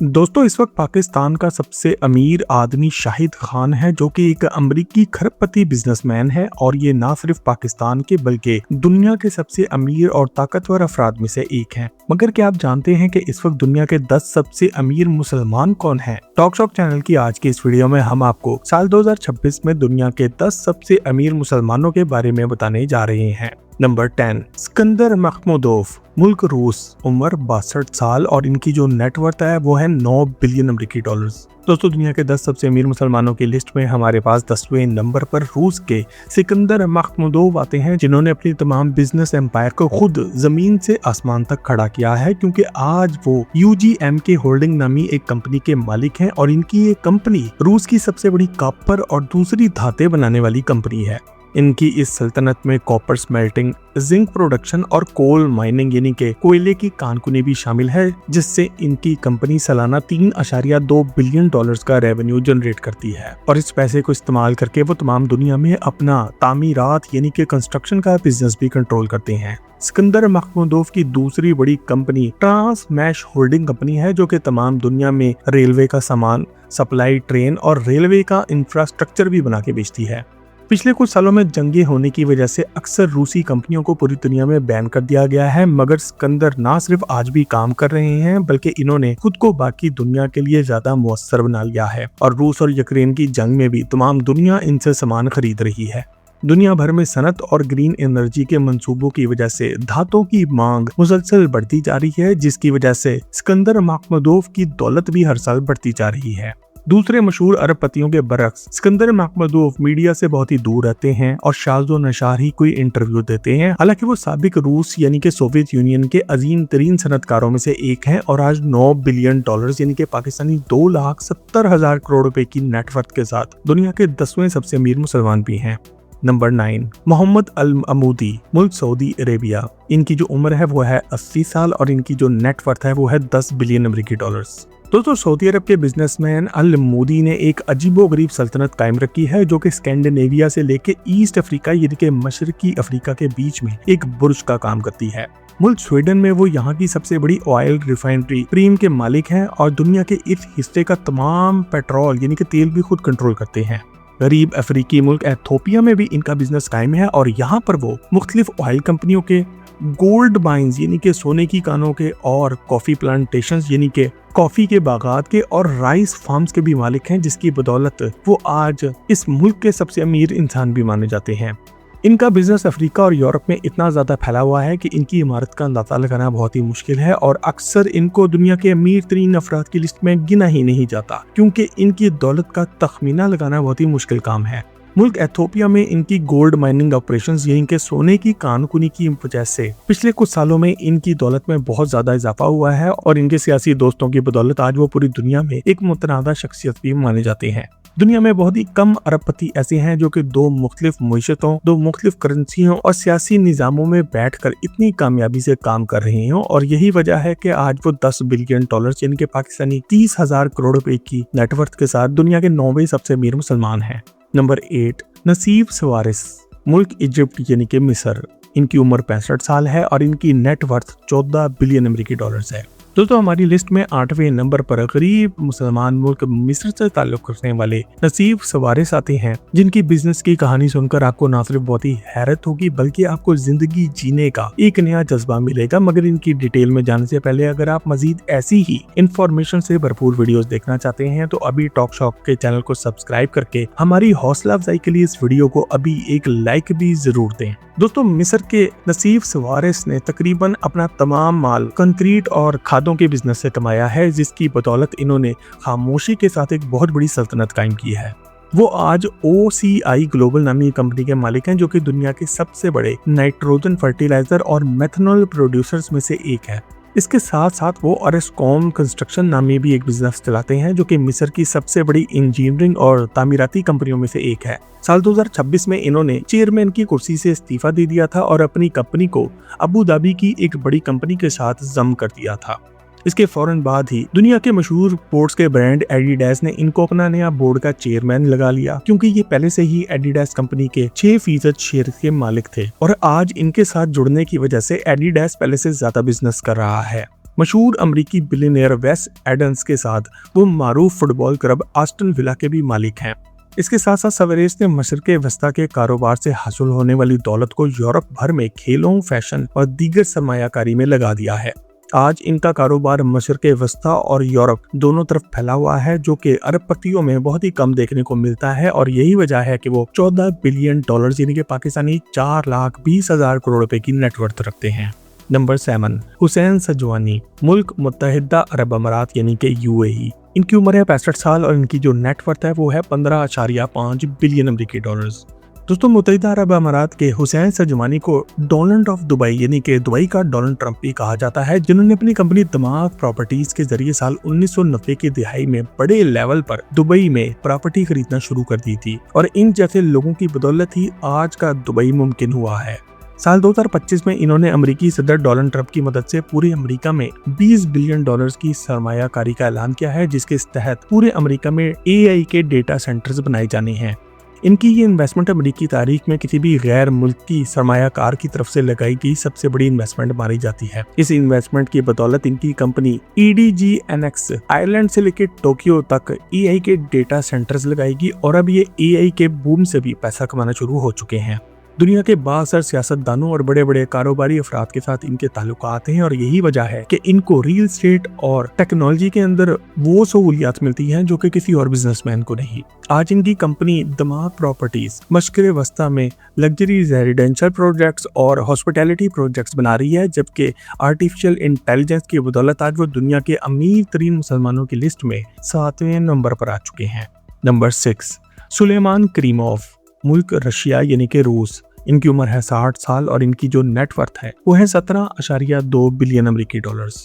दोस्तों, इस वक्त पाकिस्तान का सबसे अमीर आदमी शाहिद खान है, जो कि एक अमेरिकी खरबपति बिजनेसमैन है और ये ना सिर्फ पाकिस्तान के बल्कि दुनिया के सबसे अमीर और ताकतवर अफराद में से एक हैं। मगर क्या आप जानते हैं कि इस वक्त दुनिया के 10 सबसे अमीर मुसलमान कौन हैं? टॉक शॉक चैनल की आज की इस वीडियो में हम आपको साल 2026 में दुनिया के 10 सबसे अमीर मुसलमानों के बारे में बताने जा रहे हैं। नंबर 10, सिकंदर मखमूदोव, मुल्क रूस, उम्र 62 साल और इनकी जो नेटवर्थ है वो है 9 बिलियन अमेरिकी डॉलर्स। दोस्तों, दुनिया के 10 सबसे अमीर मुसलमानों की लिस्ट में हमारे पास 10वें नंबर पर रूस के सिकंदर मखमूदोव आते हैं, जिन्होंने अपनी तमाम बिजनेस एम्पायर को खुद जमीन से आसमान तक खड़ा किया है, क्योंकि आज वो UGMK होल्डिंग नामी एक कंपनी के मालिक हैं और इनकी ये कंपनी रूस की सबसे बड़ी कॉपर और दूसरी धातें बनाने वाली कंपनी है। इनकी इस सल्तनत में कॉपर स्मेल्टिंग, जिंक प्रोडक्शन और कोल माइनिंग यानी के कोयले की कानकुनी भी शामिल है, जिससे इनकी कंपनी सालाना 3.2 बिलियन डॉलर्स का रेवेन्यू जनरेट करती है और इस पैसे को इस्तेमाल करके वो तमाम दुनिया में अपना तामीरात यानी के कंस्ट्रक्शन का बिजनेस भी कंट्रोल करते हैं। सिकंदर मखमूदोव की दूसरी बड़ी कंपनी ट्रांसमैश होल्डिंग कंपनी है, जो कि तमाम दुनिया में रेलवे का सामान, सप्लाई ट्रेन और रेलवे का इंफ्रास्ट्रक्चर भी बना के बेचती है। पिछले कुछ सालों में जंगें होने की वजह से अक्सर रूसी कंपनियों को पूरी दुनिया में बैन कर दिया गया है, मगर सिकंदर ना सिर्फ आज भी काम कर रहे हैं बल्कि इन्होंने खुद को बाकी दुनिया के लिए ज्यादा मुअस्सर बना लिया है और रूस और यूक्रेन की जंग में भी तमाम दुनिया इनसे सामान खरीद रही है। दुनिया भर में सनत और ग्रीन एनर्जी के मंसूबों की वजह से धातों की मांग मुसलसल बढ़ती जा रही है, जिसकी वजह से सिकंदर मखमूदोव की दौलत भी हर साल बढ़ती जा रही है। दूसरे मशहूर अरबपतियों के बरक्स सिकंदर मखमूदोव मीडिया से बहुत ही दूर रहते हैं और शाज़ो नशार ही कोई इंटरव्यू देते हैं। हालांकि वो साबिक रूस यानी कि सोवियत यूनियन के अजीम तरीन सनतकारों में से एक हैं और आज 9 बिलियन डॉलर्स यानी कि पाकिस्तानी 2,70,000 करोड़ रुपए की नेटवर्थ के साथ दुनिया के 10वें सबसे अमीर मुसलमान भी हैं। नंबर 9, मोहम्मद अल अमूदी, मुल्क सऊदी अरेबिया। इनकी जो उम्र है वो है 80 साल और इनकी जो नेटवर्थ है वो है 10 बिलियन अमेरिकी डॉलर्स। दोस्तों, सऊदी अरब के बिजनेसमैन अल अमूदी ने एक अजीबोगरीब सल्तनत कायम रखी है, जो कि स्कैंडिनेविया से लेके ईस्ट अफ्रीका यानी कि मशरकी अफ्रीका के बीच में एक बुर्ज का काम करती है। मुल्क स्वीडन में वो यहाँ की सबसे बड़ी ऑयल रिफाइनरी प्रीम के मालिक हैं और दुनिया के इस हिस्से का तमाम पेट्रोल यानी कि तेल भी खुद कंट्रोल करते हैं। गरीब अफ्रीकी मुल्क एथोपिया में भी इनका बिजनेस कायम है और यहाँ पर वो मुख्तलिफ ऑयल कंपनियों के, गोल्ड माइंस यानी के सोने की कानों के और कॉफी प्लांटेशंस यानी के कॉफी के बागात के और राइस फार्म्स के भी मालिक हैं, जिसकी बदौलत वो आज इस मुल्क के सबसे अमीर इंसान भी माने जाते हैं। इनका बिजनेस अफ्रीका और यूरोप में इतना ज्यादा फैला हुआ है कि इनकी इमारत का अंदाजा लगाना बहुत ही मुश्किल है और अक्सर इनको दुनिया के अमीर तरीन अफराद की लिस्ट में गिना ही नहीं जाता, क्योंकि इनकी दौलत का तखमीना लगाना बहुत ही मुश्किल काम है। मुल्क एथोपिया में इनकी गोल्ड माइनिंग ऑपरेशंस यानी कि सोने की कानकुनी की वजह से पिछले कुछ सालों में इनकी दौलत में बहुत ज्यादा इजाफा हुआ है और इनके सियासी दोस्तों की बदौलत आज वो पूरी दुनिया में एक मुतनादा शख्सियत भी माने जाते हैं। दुनिया में बहुत ही कम अरबपति ऐसे हैं जो कि दो मुख्तलिफ मईशतों, दो मुख्तलिफ करेंसियों और सियासी निज़ामों में बैठकर इतनी कामयाबी से काम कर रहे हैं और यही वजह है कि आज वो 10 बिलियन डॉलर्स यानी कि पाकिस्तानी 30,000 करोड़ रुपए की नेटवर्थ के साथ दुनिया के 9वें सबसे अमीर मुसलमान हैं। नंबर 8, नसीफ सवारिस, मुल्क इजिप्ट यानी कि मिस्र। इनकी उम्र 65 साल है और इनकी नेटवर्थ 14 बिलियन अमेरिकी डॉलर्स है। दोस्तों, हमारी लिस्ट में 8वें नंबर पर गरीब मुसलमान मुल्क मिस्र से ताल्लुक रखने वाले नसीफ सवारिस आते हैं, जिनकी बिजनेस की कहानी सुनकर आपको ना सिर्फ बहुत ही हैरत होगी बल्कि आपको जिंदगी जीने का एक नया जज्बा मिलेगा। मगर इनकी डिटेल में जाने से पहले अगर आप मजीद ऐसी ही इंफॉर्मेशन से भरपूर वीडियोस देखना चाहते हैं तो अभी टॉक शॉक के चैनल को सब्सक्राइब करके हमारी हौसला अफजाई के लिए इस वीडियो को अभी एक लाइक भी जरूर दें। दोस्तों, मिस्र के नसीफ सवारिस ने तकरीबन अपना तमाम माल कंक्रीट और खादों के बिजनेस से कमाया है, जिसकी बदौलत इन्होंने खामोशी के साथ एक बहुत बड़ी सल्तनत कायम की है। वो आज OCI ग्लोबल नामी कंपनी के मालिक हैं, जो कि दुनिया के सबसे बड़े नाइट्रोजन फर्टिलाइजर और मेथनॉल प्रोड्यूसर्स में से एक है। इसके साथ साथ वो अरेस्कॉम कंस्ट्रक्शन नामी भी एक बिजनेस चलाते हैं, जो कि मिस्र की सबसे बड़ी इंजीनियरिंग और तामीराती कंपनियों में से एक है। साल 2026 में इन्होंने चेयरमैन की कुर्सी से इस्तीफा दे दिया था और अपनी कंपनी को अबू धाबी की एक बड़ी कंपनी के साथ जम कर दिया था। इसके फौरन बाद ही दुनिया के मशहूर स्पोर्ट्स के ब्रांड एडिडास ने इनको अपना नया बोर्ड का चेयरमैन लगा लिया, क्योंकि ये पहले से ही एडिडास कंपनी के 6% शेयर के मालिक थे और आज इनके साथ जुड़ने की वजह से एडिडास पहले से ज्यादा बिजनेस कर रहा है। मशहूर अमेरिकी बिलियनियर वेस एडम्स के साथ वो मारूफ फुटबॉल क्लब आस्टन विला के भी मालिक हैं। इसके साथ साथ सवेरेज ने मशरक़े वस्ता के कारोबार से हासिल होने वाली दौलत को यूरोप भर में खेलों, फैशन और दीगर सरमायाकारी में लगा दिया है। आज इनका कारोबार मशरक़े वस्ता और यूरोप दोनों तरफ फैला हुआ है, जो कि अरबपतियों में बहुत ही कम देखने को मिलता है और यही वजह है कि वो 14 बिलियन डॉलर यानी कि पाकिस्तानी 4,20,000 करोड़ रुपए की नेटवर्थ रखते हैं। नंबर 7, हुसैन सजवानी, मुल्क मुत्तहिदा अरब अमारात यानी कि यूएई। इनकी उम्र है 65 साल और इनकी जो नेटवर्थ है वो है 15.5 बिलियन अमेरिकी डॉलर्स। दोस्तों, मुत्तहिदा अरब अमारात के हुसैन सजवानी को डोनाल्ड ऑफ दुबई यानी कि दुबई का डोनाल्ड ट्रंप भी कहा जाता है, जिन्होंने अपनी कंपनी दमाग प्रॉपर्टीज के जरिए साल 1990 की दिहाई में बड़े लेवल पर दुबई में प्रॉपर्टी खरीदना शुरू कर दी थी और इन जैसे लोगों की बदौलत ही आज का दुबई मुमकिन हुआ है। साल 2025 में इन्होंने अमेरिकी सदर डोनाल्ड ट्रंप की मदद से पूरे अमेरिका में 20 बिलियन डॉलर्स की सरमायाकारी का ऐलान किया है, जिसके तहत पूरे अमेरिका में एआई के डेटा सेंटर्स बनाए जाने हैं। इनकी ये इन्वेस्टमेंट अमेरिकी तारीख में किसी भी गैर मुल्की सरमायाकार की तरफ से लगाई गई सबसे बड़ी इन्वेस्टमेंट मानी जाती है। इस इन्वेस्टमेंट की बदौलत इनकी कंपनी EDGNX आयरलैंड से लेकर टोक्यो तक एआई के डेटा सेंटर्स लगाएगी और अब ये एआई के बूम से भी पैसा कमाना शुरू हो चुके हैं। दुनिया के बासर सियासतदानों और बड़े बड़े कारोबारी अफराद के साथ इनके ताल्लुकात हैं और यही वजह है कि इनको रियल एस्टेट और टेक्नोलॉजी के अंदर वो सहूलियात मिलती हैं जो कि किसी और बिजनेसमैन को नहीं। आज इनकी कंपनी दमाग प्रॉपर्टीज मशरक़े वस्ता में लग्जरी रेजिडेंशियल प्रोजेक्ट्स और हॉस्पिटैलिटी प्रोजेक्ट्स बना रही है, जबकि आर्टिफिशियल इंटेलिजेंस की बदौलत आज वो दुनिया के अमीर तरीन मुसलमानों की लिस्ट में 7वें नंबर पर आ चुके हैं। नंबर 6, सुलेमान करीमोव, मुल्क रशिया यानी कि रूस। इनकी उम्र है 60 साल और इनकी जो नेटवर्थ है वो है 17.2 बिलियन अमेरिकी डॉलर्स।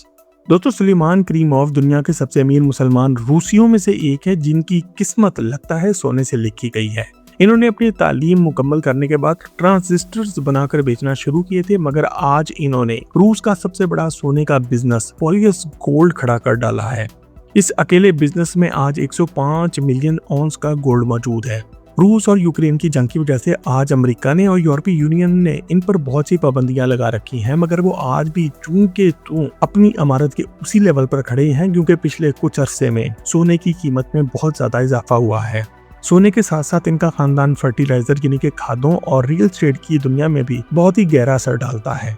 दोस्तों, सुलेमान करीमोव दुनिया के सबसे अमीर मुसलमान रूसियों में से एक है, जिनकी किस्मत लगता है सोने से लिखी गई है। इन्होंने अपनी तालीम मुकम्मल करने के बाद ट्रांजिस्टर्स बनाकर बेचना शुरू किए थे, मगर आज इन्होंने रूस का सबसे बड़ा सोने का बिजनेस पॉलियस गोल्ड खड़ा कर डाला है। इस अकेले बिजनेस में आज 105 मिलियन ऑन्स का गोल्ड मौजूद है। रूस और यूक्रेन की जंग की वजह से आज अमेरिका ने और यूरोपीय यूनियन ने इन पर बहुत सी पाबंदियां लगा रखी हैं, मगर वो आज भी चूं के तूं अपनी इमारत के उसी लेवल पर खड़े हैं, क्योंकि पिछले कुछ अरसे में सोने की कीमत में बहुत ज्यादा इजाफा हुआ है। सोने के साथ साथ इनका खानदान फर्टिलाइजर यानी कि खादों और रियल एस्टेट की दुनिया में भी बहुत ही गहरा असर डालता है।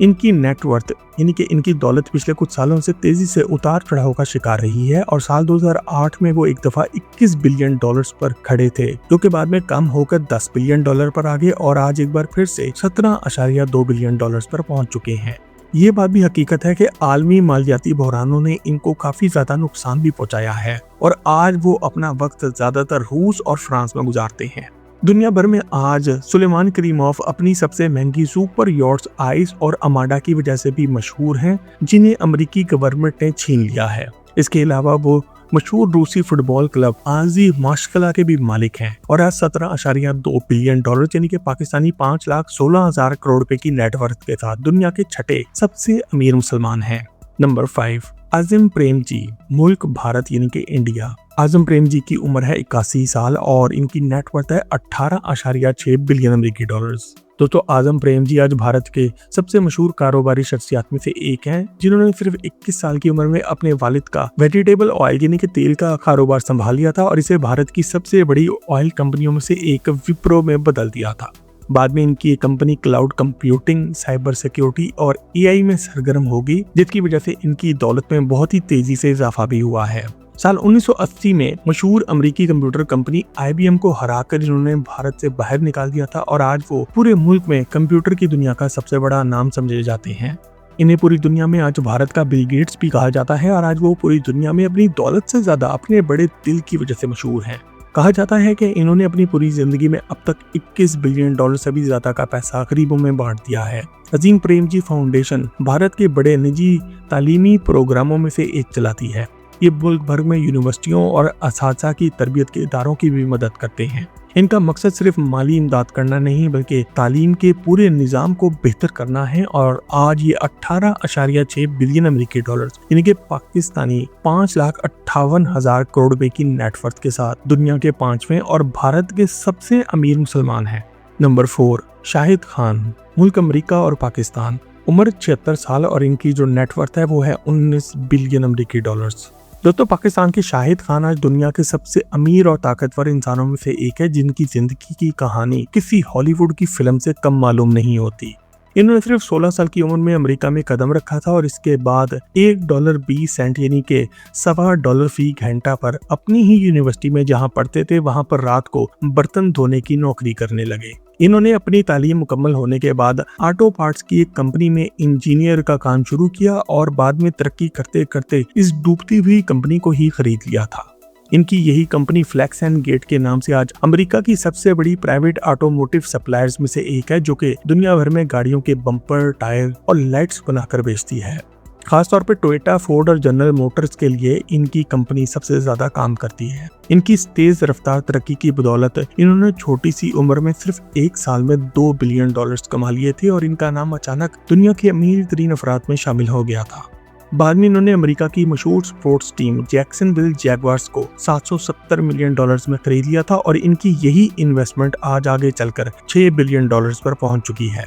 इनकी नेटवर्थ यानी कि इनकी दौलत पिछले कुछ सालों से तेजी से उतार चढ़ाव का शिकार रही है और साल 2008 में वो एक दफा 21 बिलियन डॉलर्स पर खड़े थे, जो कि बाद में कम होकर 10 बिलियन डॉलर पर आ गए और आज एक बार फिर से 17.2 बिलियन डॉलर्स पर पहुंच चुके हैं। ये बात भी हकीकत है कि आलमी मालियाती बहरानों ने इनको काफी ज्यादा नुकसान भी पहुंचाया है और आज वो अपना वक्त ज्यादातर रूस और फ्रांस में गुजारते हैं। दुनिया भर में आज सुलेमान करीमोव अपनी सबसे महंगी सुपर यॉट्स आइस और अमाडा की वजह से भी मशहूर हैं, जिन्हें अमेरिकी गवर्नमेंट ने छीन लिया है। इसके अलावा वो मशहूर रूसी फुटबॉल क्लब आजी माशकला के भी मालिक हैं और आज 17.2 बिलियन डॉलर यानी कि पाकिस्तानी 5,16,000 करोड़ रुपए की नेटवर्थ के साथ दुनिया के छठे सबसे अमीर मुसलमान हैं। नंबर 5, आजिम प्रेमजी, मुल्क भारत यानी कि इंडिया। आजम प्रेम जी की उम्र है 81 साल और इनकी नेटवर्थ है 18.6 बिलियन अमेरिकी डॉलर्स। दोस्तों, आजम प्रेम जी आज भारत के सबसे मशहूर कारोबारी शख्सियत में से एक हैं, जिन्होंने सिर्फ 21 साल की उम्र में अपने वालिद का वेजिटेबल ऑयल यानी कि तेल का कारोबार संभाल लिया था और इसे भारत की सबसे बड़ी ऑयल कंपनियों में से एक विप्रो में बदल दिया था। बाद में इनकी ये company cloud computing, cyber security और एआई में सरगर्म होगी, जिसकी वजह से इनकी दौलत में बहुत ही तेजी से इजाफा भी हुआ है। साल 1980 में मशहूर अमेरिकी कंप्यूटर कंपनी IBM को हराकर इन्होंने भारत से बाहर निकाल दिया था और आज वो पूरे मुल्क में कंप्यूटर की दुनिया का सबसे बड़ा नाम समझे जाते हैं। इन्हें पूरी दुनिया में आज भारत का बिल गेट्स भी कहा जाता है और आज वो पूरी दुनिया में अपनी दौलत से ज्यादा अपने बड़े दिल की वजह से मशहूर हैं। कहा जाता है कि इन्होंने अपनी पूरी जिंदगी में अब तक 21 बिलियन डॉलर से भी ज्यादा का पैसा गरीबों में बांट दिया है। अजीम प्रेमजी फाउंडेशन भारत के बड़े निजी तालीमी प्रोग्रामों में से एक चलाती है। ये मुल्क भर में यूनिवर्सिटियों और असातिज़ा की तरबियत के इदारों की भी मदद करते हैं। इनका मकसद सिर्फ माली इमदाद करना नहीं बल्कि तालीम के पूरे निज़ाम को बेहतर करना है और आज ये 18.6 बिलियन अमेरिकी डॉलर यानी कि पाकिस्तानी 5,58,000 करोड़ रुपए की नेटवर्थ के साथ दुनिया के 5वें और भारत के सबसे अमीर मुसलमान हैं। नंबर 4, शाहिद खान, मुल्क अमेरिका और पाकिस्तान। उम्र 76 साल और इनकी जो नेटवर्थ है वो है 19 बिलियन अमेरिकी डॉलर्स। दोस्तों, पाकिस्तान के शाहिद खान आज दुनिया के सबसे अमीर और ताकतवर इंसानों में से एक है, जिनकी जिंदगी की कहानी किसी हॉलीवुड की फिल्म से कम मालूम नहीं होती। इन्होंने सिर्फ 16 साल की उम्र में अमेरिका में कदम रखा था और इसके बाद $1.20 यानी कि $1.25 फी घंटा पर अपनी ही यूनिवर्सिटी में जहां पढ़ते थे वहां पर रात को बर्तन धोने की नौकरी करने लगे। इन्होंने अपनी तालीम मुकम्मल होने के बाद ऑटो पार्ट्स की एक कंपनी में इंजीनियर का काम शुरू किया और बाद में तरक्की करते करते इस डूबती हुई कंपनी को ही खरीद लिया था। इनकी यही कंपनी फ्लैक्स एंड गेट के नाम से आज अमेरिका की सबसे बड़ी प्राइवेट ऑटोमोटिव सप्लायर्स में से एक है, जो कि दुनिया भर में गाड़ियों के बम्पर, टायर और लाइट्स बनाकर बेचती है। खासतौर पर टोयोटा, फोर्ड और जनरल मोटर्स के लिए इनकी कंपनी सबसे ज्यादा काम करती है। इनकी तेज रफ्तार तरक्की की बदौलत इन्होंने छोटी सी उम्र में सिर्फ 1 साल में $2 बिलियन कमा लिए थे और इनका नाम अचानक दुनिया के अमीर तरीन अफराद में शामिल हो गया था। बाद में इन्होंने अमेरिका की मशहूर स्पोर्ट्स टीम जैक्सनविल जैगवार्स को $770 मिलियन में खरीद लिया था और इनकी यही इन्वेस्टमेंट आज आगे चलकर $6 बिलियन पर पहुंच चुकी है।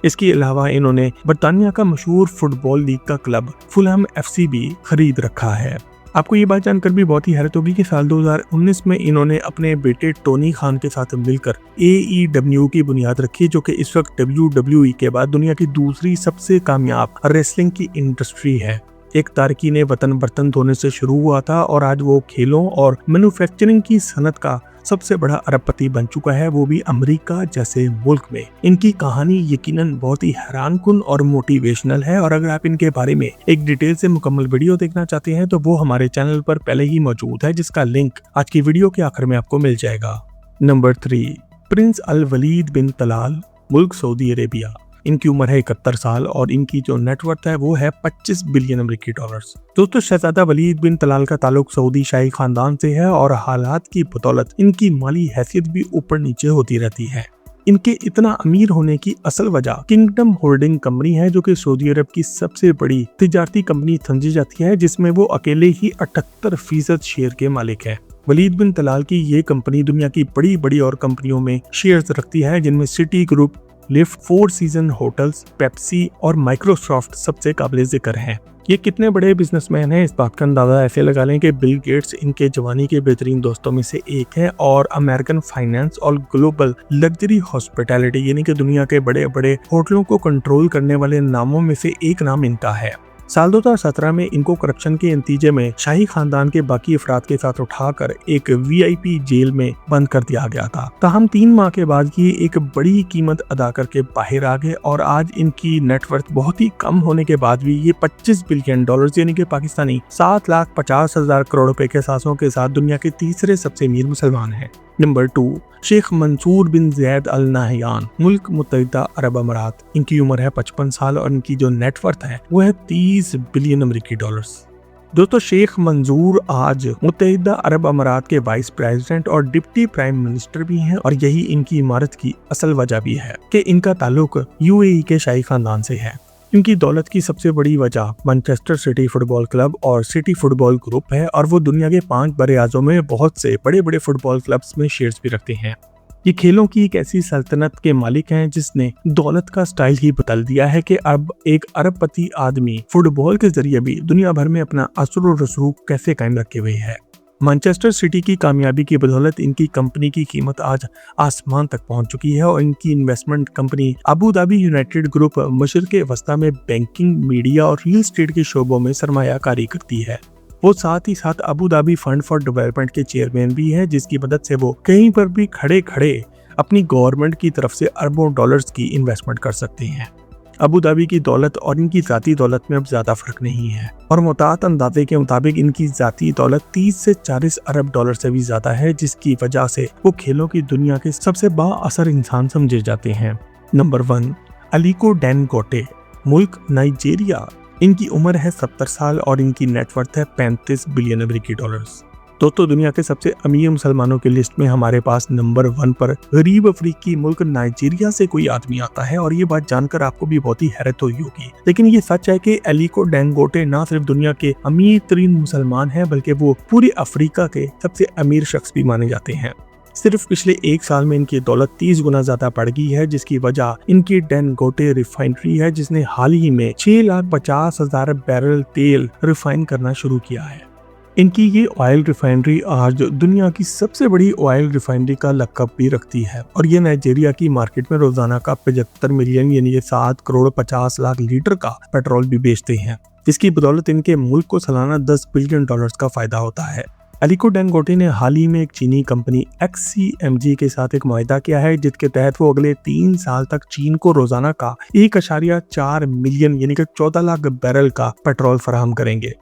इसके अलावा इन्होंने बर्तानिया का मशहूर फुटबॉल लीग का क्लब फुलहम FC भी खरीद रखा है। आपको ये बात जानकर भी बहुत ही हैरत होगी कि साल 2019 में इन्होंने अपने बेटे टोनी खान के साथ मिलकर AEW की बुनियाद रखी, जो कि इस वक्त WWE के बाद दुनिया की दूसरी सबसे कामयाब रेसलिंग की इंडस्ट्री है। एक तारकीन वतन बर्तन धोने से शुरू हुआ था और आज वो खेलों और मैन्युफैक्चरिंग की सनत का सबसे बड़ा अरबपति बन चुका है, वो भी अमेरिका जैसे मुल्क में। इनकी कहानी यकीनन बहुत ही हैरानकुन और मोटिवेशनल है और अगर आप इनके बारे में एक डिटेल से मुकम्मल वीडियो देखना चाहते हैं तो वो हमारे चैनल पर पहले ही मौजूद है, जिसका लिंक आज की वीडियो के आखिर में आपको मिल जाएगा। नंबर 3, प्रिंस अल वलीद बिन तलाल, मुल्क सऊदी अरेबिया। इनकी उम्र है 71 साल और इनकी जो नेटवर्थ है वो है $25 बिलियन अमेरिकी डॉलर्स। दोस्तों, शहजादा वलीद बिन तलाल का ताल्लुक सऊदी शाही खानदान से है और हालात की बदौलत इनकी माली हैसियत भी ऊपर नीचे होती रहती है। इनके इतना अमीर होने की असल वजह किंगडम होल्डिंग कंपनी है, जो कि सऊदी अरब की सबसे बड़ी तिजारती कंपनी समझी जाती है, जिसमें वो अकेले ही 78% शेयर के मालिक है। वलीद बिन तलाल की ये कंपनी दुनिया की बड़ी बड़ी और कंपनियों में शेयर्स रखती है, जिनमें city group, lift, 4 season hotels, Pepsi और माइक्रोसॉफ्ट सबसे काबिल जिक्र हैं। ये कितने बड़े बिजनेसमैन हैं, इस बात का अंदाजा ऐसे लगा लें कि बिल गेट्स इनके जवानी के बेहतरीन दोस्तों में से एक है और अमेरिकन फाइनेंस और ग्लोबल लग्जरी हॉस्पिटैलिटी यानी कि दुनिया के बड़े बड़े होटलों को कंट्रोल करने वाले नामों में से एक नाम इनका है। साल 2017 में इनको करप्शन के नतीजे में शाही खानदान के बाकी अफराद के साथ उठाकर एक VIP जेल में बंद कर दिया गया था। ताहम 3 माह के बाद ये एक बड़ी कीमत अदा करके बाहर आ गए और आज इनकी नेटवर्थ बहुत ही कम होने के बाद भी ये $25 बिलियन यानी कि पाकिस्तानी 7,50,000 करोड़ रुपए के सासों के साथ दुनिया के तीसरे सबसे अमीर मुसलमान हैं। नंबर 2, शेख मंसूर बिन जैद अल नाहयान, मुल्क मुत्तहिदा अरब अमारात। इनकी उम्र है 55 साल और इनकी जो नेटवर्थ है वो है $30 बिलियन अमेरिकी डॉलर्स। दोस्तों, शेख मंसूर आज मुत्तहिदा अरब अमारात के वाइस प्रेसिडेंट और डिप्टी प्राइम मिनिस्टर भी हैं और यही इनकी इमारत की असल वजह भी है कि इनका ताल्लुक UAE के शाही खानदान से है। इनकी दौलत की सबसे बड़ी वजह मैनचेस्टर सिटी फुटबॉल क्लब और सिटी फुटबॉल ग्रुप है और वो दुनिया के 5 बड़े आज़ों में बहुत से बड़े बड़े फुटबॉल क्लब्स में शेयर्स भी रखते हैं। ये खेलों की एक ऐसी सल्तनत के मालिक हैं जिसने दौलत का स्टाइल ही बदल दिया है कि अब एक अरबपति आदमी फुटबॉल के जरिए भी दुनिया भर में अपना असर और रसूख कैसे कायम रखे हुए है। मैनचेस्टर सिटी की कामयाबी की बदौलत इनकी कंपनी की कीमत आज आसमान तक पहुंच चुकी है और इनकी investment company Abu Dhabi united group मशरिक वस्ता में बैंकिंग, मीडिया और रियल एस्टेट के शोबों में सरमायाकारी करती है। वो साथ ही साथ Abu Dhabi fund for development के चेयरमैन भी हैं, जिसकी मदद से वो कहीं पर भी खड़े खड़े अपनी गवर्नमेंट की तरफ से अरबों डॉलर्स की इन्वेस्टमेंट कर सकते हैं। अबू धाबी की दौलत और इनकी जाती दौलत में अब ज्यादा फर्क नहीं है और मुतात अंदाजे के मुताबिक इनकी जाती दौलत 30 से 40 अरब डॉलर से भी ज्यादा है, जिसकी वजह से वो खेलों की दुनिया के सबसे बाअसर इंसान समझे जाते हैं। नंबर 1, अलीको डैनगोटे, मुल्क नाइजीरिया। इनकी उम्र है 70 साल और इनकी नेटवर्थ है $35 बिलियन अमेरिकी डॉलर्स। दोस्तों, दुनिया के सबसे अमीर मुसलमानों की लिस्ट में हमारे पास नंबर 1 पर गरीब अफ्रीकी मुल्क नाइजीरिया से कोई आदमी आता है और ये बात जानकर आपको भी बहुत ही हैरत हुई होगी, लेकिन ये सच है कि अलीको डैनगोटे ना सिर्फ दुनिया के अमीर तरीन मुसलमान हैं बल्कि वो पूरे अफ्रीका के सबसे अमीर शख्स भी माने जाते हैं। सिर्फ पिछले एक साल में इनकी दौलत 30 गुना ज्यादा बढ़ गई है, जिसकी वजह इनकी डैनगोटे रिफाइनरी है, जिसने हाल ही में 6,50,000 बैरल तेल रिफाइन करना शुरू किया है। इनकी ये ऑयल रिफाइनरी आज दुनिया की सबसे बड़ी ऑयल रिफाइनरी का लक़ब भी रखती है और ये नाइजीरिया की मार्केट में रोजाना का 75 मिलियन यानी 7 करोड़ 50 लाख लीटर का पेट्रोल भी बेचते हैं, जिसकी बदौलत इनके मुल्क को सालाना $10 बिलियन का फायदा होता है। अलीको डैनगोटे ने हाल ही में एक चीनी कंपनी XCMG के साथ एक मुआहदा किया है, जिसके तहत वो अगले 3 साल तक चीन को रोजाना का 1.4 मिलियन यानी कि 14 लाख बैरल का पेट्रोल फराहम करेंगे।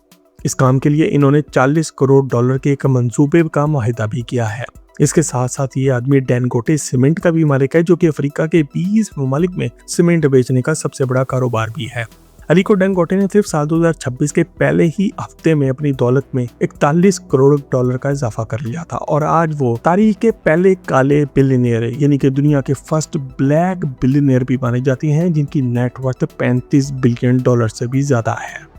इस काम के लिए इन्होंने $40 करोड़ के एक मंसूबे का मुआहदा भी किया है। इसके साथ साथ ये आदमी डैनगोटे सीमेंट का भी मालिक है, जो कि अफ्रीका के 20 ममालिक में सीमेंट बेचने का सबसे बड़ा कारोबार भी है। अलीको डैनगोटे ने सिर्फ साल 2026 के पहले ही हफ्ते में अपनी दौलत में $41 करोड़ का इजाफा कर लिया था और आज वो तारीख के पहले काले बिलियनियर यानी कि दुनिया के फर्स्ट ब्लैक बिलियनियर भी माने जाते हैं, जिनकी नेटवर्थ $35 बिलियन से भी ज्यादा है।